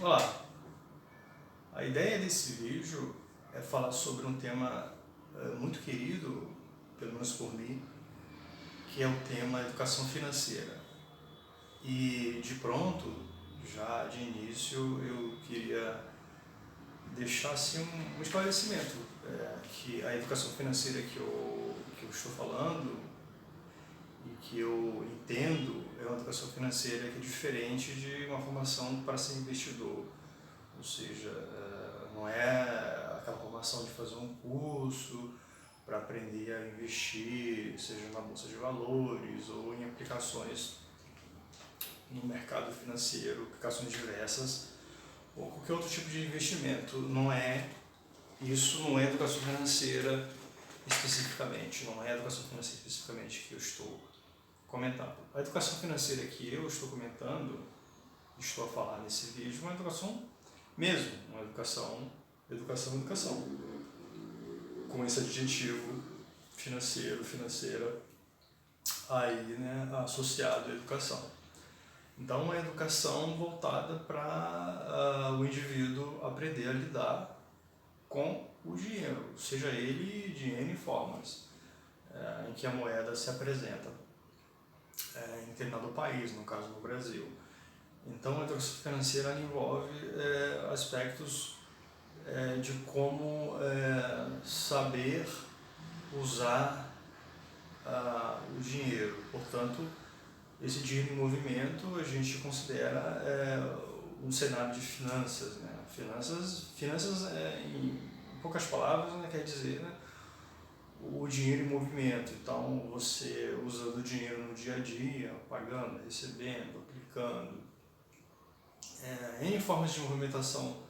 Olá, a ideia desse vídeo é falar sobre um tema muito querido, pelo menos por mim, que é o tema educação financeira. E de pronto, já de início, eu queria deixar assim, um esclarecimento, que a educação financeira que eu estou falando e que eu entendo é uma educação financeira que é diferente de uma formação para ser investidor. Ou seja, não é aquela formação de fazer um curso para aprender a investir, seja na bolsa de valores ou em aplicações no mercado financeiro, aplicações diversas, ou qualquer outro tipo de investimento. Isso não é educação financeira especificamente, não é a educação financeira especificamente que eu estou comentando. A educação financeira que eu estou comentando, estou a falar nesse vídeo, é uma educação mesmo, uma educação, com esse adjetivo financeira, aí, né, associado à educação. Então, uma educação voltada para o indivíduo aprender a lidar com o dinheiro, seja ele de N formas, em que a moeda se apresenta em determinado país, no caso no Brasil. Então, a educação financeira envolve aspectos de como saber usar o dinheiro. Portanto, esse dinheiro em movimento a gente considera um cenário de finanças. Né? Finanças em poucas palavras, né, quer dizer, né, o dinheiro em movimento. Então, você usando o dinheiro no dia a dia, pagando, recebendo, aplicando, N formas de movimentação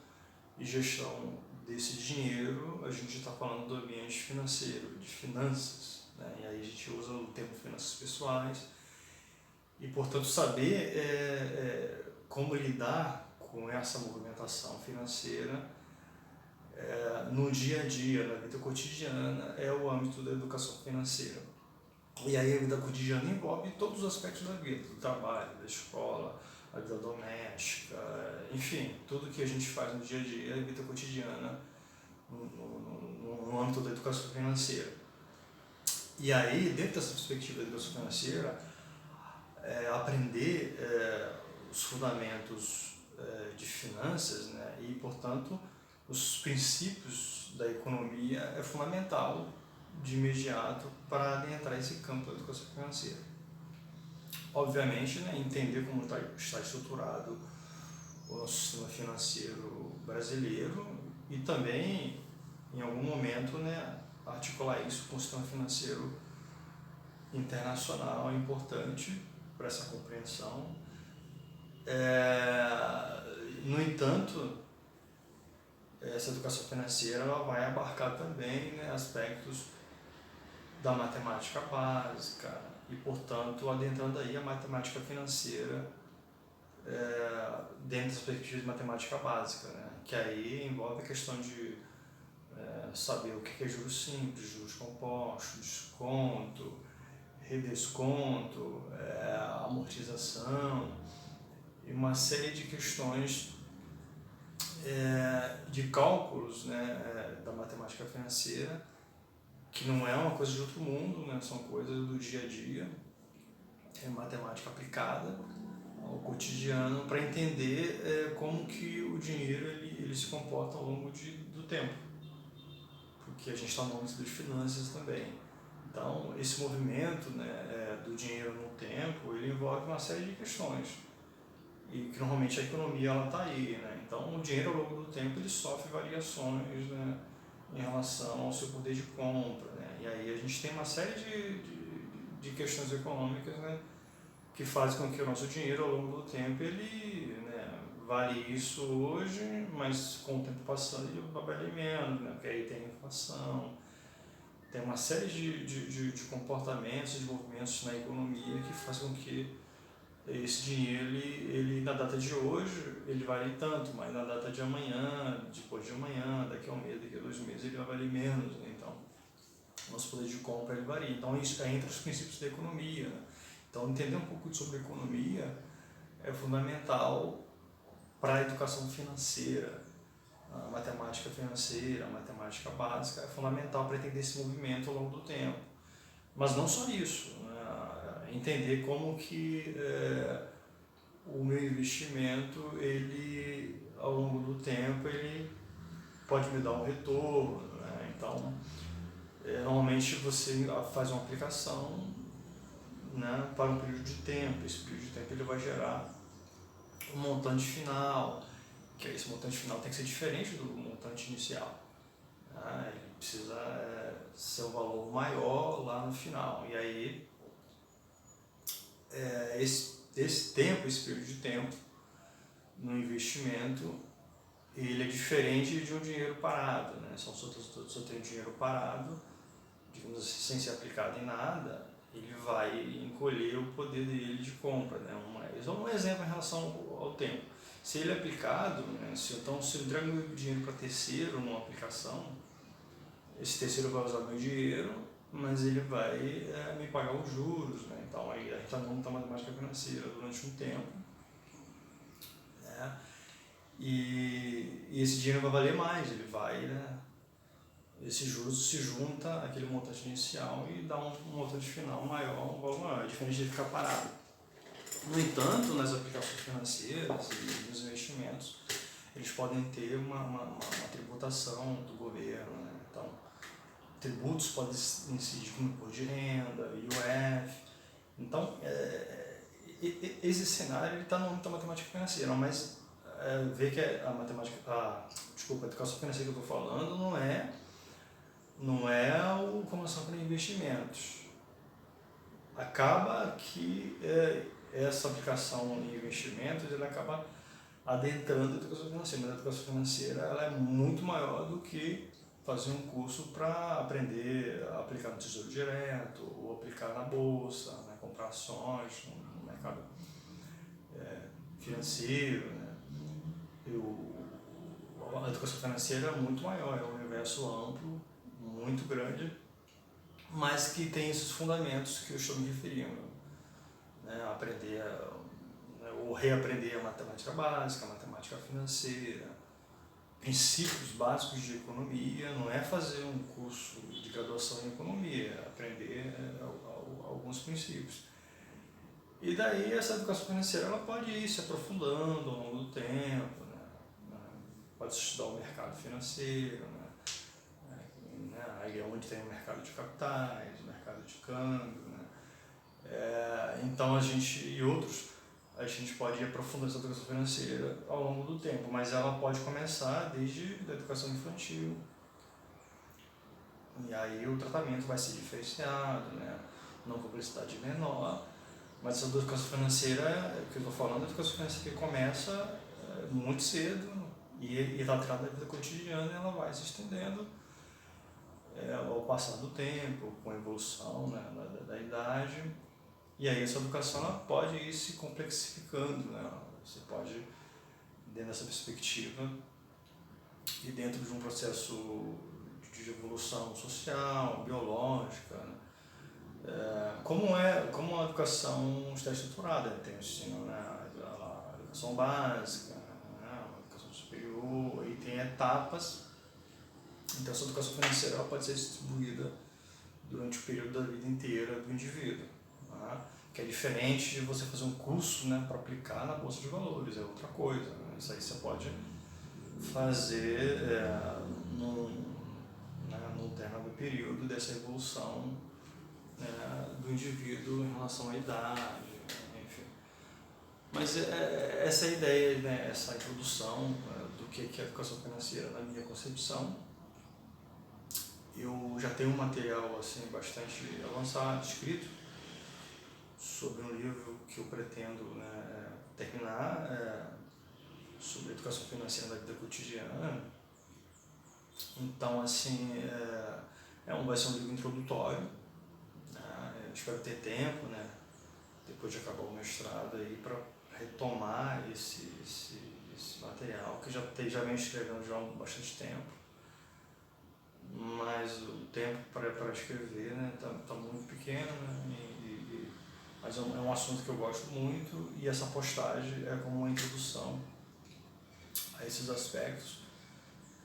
e gestão desse dinheiro. A gente está falando do ambiente financeiro, de finanças, né? E aí a gente usa o termo finanças pessoais e, portanto, saber como lidar com essa movimentação financeira no dia a dia, na vida cotidiana, é o âmbito da educação financeira. E aí a vida cotidiana envolve todos os aspectos da vida, do trabalho, da escola, a vida doméstica, enfim, tudo que a gente faz no dia a dia, a vida cotidiana, no âmbito da educação financeira. E aí, dentro dessa perspectiva da educação financeira, aprender os fundamentos de finanças, né, e, portanto, os princípios da economia é fundamental de imediato para adentrar esse campo da educação financeira. Obviamente, né, entender como está estruturado o nosso sistema financeiro brasileiro e também, em algum momento, né, articular isso com o sistema financeiro internacional é importante para essa compreensão. No entanto, essa educação financeira ela vai abarcar também, né, aspectos da matemática básica e, portanto, adentrando aí a matemática financeira dentro da perspectiva de matemática básica, né, que aí envolve a questão de saber o que é juros simples, juros compostos, desconto, redesconto, amortização e uma série de questões de cálculos, né, da matemática financeira, que não é uma coisa de outro mundo, né, são coisas do dia a dia, é matemática aplicada ao cotidiano para entender como que o dinheiro ele se comporta ao longo do tempo, porque a gente está no âmbito de finanças também. Então, esse movimento, né, do dinheiro no tempo, ele envolve uma série de questões e que normalmente a economia está aí, né? Então, o dinheiro ao longo do tempo ele sofre variações, né, em relação ao seu poder de compra, né? E aí a gente tem uma série de questões econômicas, né, que fazem com que o nosso dinheiro ao longo do tempo ele, né, vale isso hoje, mas com o tempo passando ele vai valer menos, né? Porque aí tem a inflação, tem uma série de comportamentos, de movimentos na economia que fazem com que esse dinheiro, ele na data de hoje, ele vale tanto, mas na data de amanhã, depois de amanhã, daqui a um mês, daqui a 2 meses, ele vai valer menos, né? Então, nosso poder de compra ele varia. Então, isso é entre os princípios da economia, né? Então, entender um pouco sobre economia é fundamental para a educação financeira. A matemática financeira, a matemática básica é fundamental para entender esse movimento ao longo do tempo. Mas não só isso, né? Entender como que o meu investimento, ele, ao longo do tempo, ele pode me dar um retorno, né? Então, normalmente você faz uma aplicação, né, para um período de tempo. Esse período de tempo ele vai gerar um montante final, que esse montante final tem que ser diferente do montante inicial. Ele precisa ser um valor maior lá no final. E aí, esse tempo, esse período de tempo no investimento, ele é diferente de um dinheiro parado, né? Se eu tenho dinheiro parado, digamos assim, sem ser aplicado em nada, ele vai encolher o poder dele de compra, né? Um exemplo em relação ao tempo. Se ele é aplicado, né? Se eu entrego meu dinheiro para terceiro numa aplicação, esse terceiro vai usar meu dinheiro, mas ele vai me pagar os juros, né? Então aí a gente está monta a matemática financeira durante um tempo, né? E esse dinheiro vai valer mais, ele vai, né? Esses juros se junta àquele montante inicial e dá um montante final maior, um valor maior, é diferente de ficar parado. No entanto, nas aplicações financeiras e nos investimentos, eles podem ter uma tributação do governo, né? Então, tributos podem incidir como imposto de renda, IOF. Então, esse cenário está no âmbito da matemática financeira, mas vê que a educação financeira que eu estou falando não é o Comissão para Investimentos. Acaba que essa aplicação em investimentos ela acaba adentrando a educação financeira, mas a educação financeira ela é muito maior do que fazer um curso para aprender a aplicar no Tesouro Direto ou aplicar na Bolsa, né, comprar ações no mercado financeiro, né? A educação financeira é muito maior, é um universo amplo, muito grande, mas que tem esses fundamentos que eu estou me referindo, né? Aprender ou reaprender a matemática básica, a matemática financeira, princípios básicos de economia. Não é fazer um curso de graduação em economia, é aprender alguns princípios. E daí essa educação financeira ela pode ir se aprofundando ao longo do tempo, né? Pode estudar o mercado financeiro, né? Aí é onde tem o mercado de capitais, o mercado de câmbio, né? Então a gente pode ir aprofundando essa educação financeira ao longo do tempo, mas ela pode começar desde a educação infantil. E aí o tratamento vai ser diferenciado, né? Não complexidade menor, mas essa educação financeira, que eu estou falando, a educação financeira que começa muito cedo e está atrelada da vida cotidiana e ela vai se estendendo ao passar do tempo, com a evolução, né, da idade. E aí essa educação ela pode ir se complexificando, né? Você pode, dentro dessa perspectiva e dentro de um processo de evolução social, biológica, né? Como a educação está estruturada, tem o ensino, né? A educação básica, né? A educação superior, e tem etapas. Então essa educação financeira ela pode ser distribuída durante o período da vida inteira do indivíduo, né? Que é diferente de você fazer um curso, né, para aplicar na Bolsa de Valores, é outra coisa, né? Isso aí você pode fazer num determinado período dessa evolução, né, do indivíduo em relação à idade, enfim. Mas essa é a ideia, né, essa introdução do que é a educação financeira na minha concepção. Eu já tenho um material assim, bastante avançado, escrito, sobre um livro que eu pretendo, né, terminar, sobre educação financeira na vida cotidiana. Então, assim, vai ser um livro introdutório, né? Eu espero ter tempo, né, depois de acabar o mestrado, para retomar esse material, que já venho escrevendo já há bastante tempo. Mas o tempo para escrever, né, tá muito pequeno, né, mas é um assunto que eu gosto muito, e essa postagem é como uma introdução esses aspectos.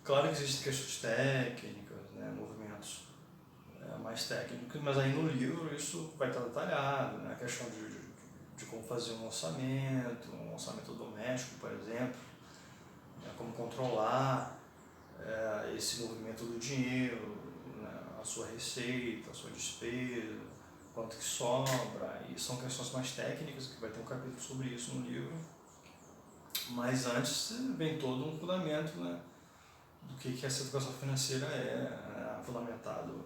Claro que existem questões técnicas, né, movimentos mais técnicos, mas aí no livro isso vai estar detalhado, né, a questão de como fazer um orçamento doméstico, por exemplo, né, como controlar esse movimento do dinheiro, né, a sua receita, a sua despesa, quanto que sobra, e são questões mais técnicas, que vai ter um capítulo sobre isso no livro, mas antes vem todo um fundamento, né, do que essa educação financeira fundamentado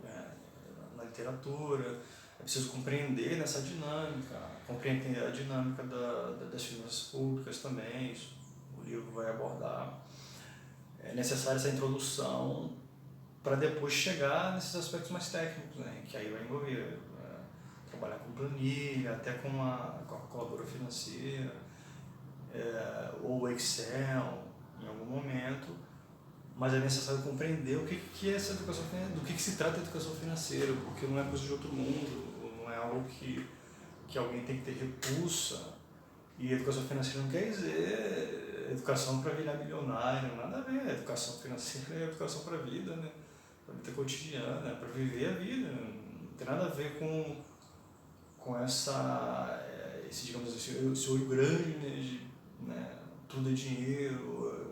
na literatura. É preciso compreender nessa dinâmica, compreender a dinâmica das finanças públicas também, isso o livro vai abordar. É necessária essa introdução para depois chegar nesses aspectos mais técnicos, né, que aí vai envolver trabalhar com planilha, até com a calculadora financeira, ou Excel em algum momento, mas é necessário compreender o que é essa educação financeira, do que se trata a educação financeira, porque não é coisa de outro mundo, não é algo que alguém tem que ter repulsa, e educação financeira não quer dizer educação para virar milionário, nada a ver. Educação financeira é educação para a vida, né? Para a vida cotidiana, para viver a vida, não tem nada a ver com esse, digamos assim, esse olho grande, né, tudo é dinheiro,